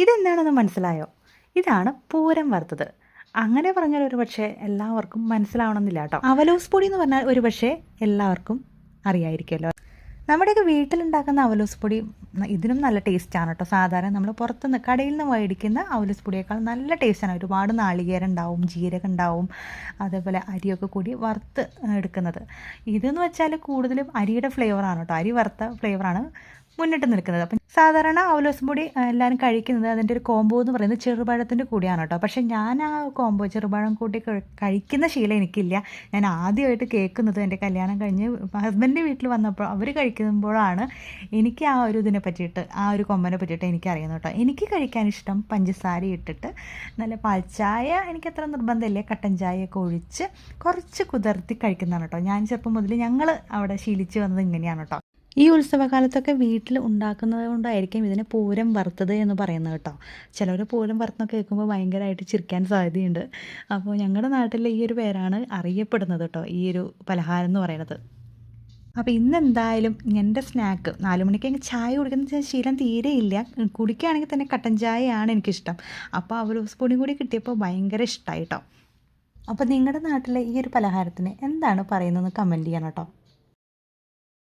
ഇതെന്താണെന്ന് മനസ്സിലായോ? ഇതാണ് പൂരം വറുത്തത്. അങ്ങനെ പറഞ്ഞാൽ ഒരു പക്ഷേ എല്ലാവർക്കും മനസ്സിലാവണമെന്നില്ല കേട്ടോ. അവലോസ് പൊടി എന്ന് പറഞ്ഞാൽ ഒരു പക്ഷേ എല്ലാവർക്കും അറിയായിരിക്കുമല്ലോ. നമ്മുടെയൊക്കെ വീട്ടിലുണ്ടാക്കുന്ന അവലോസ് പൊടി ഇതിനും നല്ല ടേസ്റ്റാണ് കേട്ടോ. സാധാരണ നമ്മൾ പുറത്തുനിന്ന് കടയിൽ നിന്ന് മേടിക്കുന്ന അവലോസ് പൊടിയേക്കാൾ നല്ല ടേസ്റ്റാണ്. ഒരുപാട് നാളികേരം ഉണ്ടാവും, ജീരകം ഉണ്ടാവും, അതേപോലെ അരിയൊക്കെ കൂടി വറുത്ത് എടുക്കുന്നത്. ഇതെന്ന് വെച്ചാൽ കൂടുതലും അരിയുടെ ഫ്ലേവറാണ് കേട്ടോ. അരി വറുത്ത ഫ്ലേവറാണ് മുന്നിട്ട് നിൽക്കുന്നത്. അപ്പം സാധാരണ അവലോസ് പൊടി എല്ലാവരും കഴിക്കുന്നത് അതിൻ്റെ ഒരു കോംബോ എന്ന് പറയുന്നത് ചെറുപഴത്തിൻ്റെ കൂടിയാണ് കേട്ടോ. പക്ഷേ ഞാൻ ആ കോംബോ ചെറുപഴം കൂട്ടി കഴിക്കുന്ന ശീലം എനിക്കില്ല. ഞാൻ ആദ്യമായിട്ട് കേൾക്കുന്നത് എൻ്റെ കല്യാണം കഴിഞ്ഞ് ഹസ്ബൻഡിൻ്റെ വീട്ടിൽ വന്നപ്പോൾ അവർ കഴിക്കുമ്പോഴാണ് എനിക്ക് ആ ഒരു ഇതിനെ പറ്റിയിട്ട്, ആ ഒരു കൊമ്പനെ പറ്റിയിട്ട് എനിക്ക് അറിയുന്നത് കേട്ടോ. എനിക്ക് കഴിക്കാൻ ഇഷ്ടം പഞ്ചസാര ഇട്ടിട്ട് നല്ല പാൽച്ചായ, എനിക്കത്ര നിർബന്ധമില്ല, കട്ടൻ ചായയൊക്കെ ഒഴിച്ച് കുറച്ച് കുതിർത്തി കഴിക്കുന്നതാണ് കേട്ടോ. ഞാൻ ചെറുപ്പം മുതൽ ഞങ്ങൾ അവിടെ ശീലിച്ച് വന്നത് ഇങ്ങനെയാണ് കേട്ടോ. ഈ ഉത്സവകാലത്തൊക്കെ വീട്ടിൽ ഉണ്ടാക്കുന്നത് കൊണ്ടായിരിക്കും ഇതിനെ പൂരം വറുത്തത് എന്ന് പറയുന്നത് കേട്ടോ. ചിലർ പൂരം വറുത്തെന്നൊക്കെ കേൾക്കുമ്പോൾ ഭയങ്കരമായിട്ട് ചിരിക്കാൻ സാധ്യതയുണ്ട്. അപ്പോൾ ഞങ്ങളുടെ നാട്ടിൽ ഈ ഒരു പേരാണ് അറിയപ്പെടുന്നത് കേട്ടോ, ഈ ഒരു പലഹാരം എന്ന് പറയുന്നത്. അപ്പോൾ ഇന്നെന്തായാലും എൻ്റെ സ്നാക്ക് 4 മണിക്ക് അങ്ങ് ചായ കുടിക്കുന്ന ശീലം തീരെയില്ല. കുടിക്കുകയാണെങ്കിൽ തന്നെ കട്ടൻ ചായയാണ് എനിക്കിഷ്ടം. അപ്പോൾ അവലോസ് പൊടിയും കൂടി കിട്ടിയപ്പോൾ ഭയങ്കര ഇഷ്ടമായി കേട്ടോ. അപ്പോൾ നിങ്ങളുടെ നാട്ടിലെ ഈ ഒരു പലഹാരത്തിന് എന്താണ് പറയുന്നതെന്ന് കമൻറ്റ് ചെയ്യണം കേട്ടോ.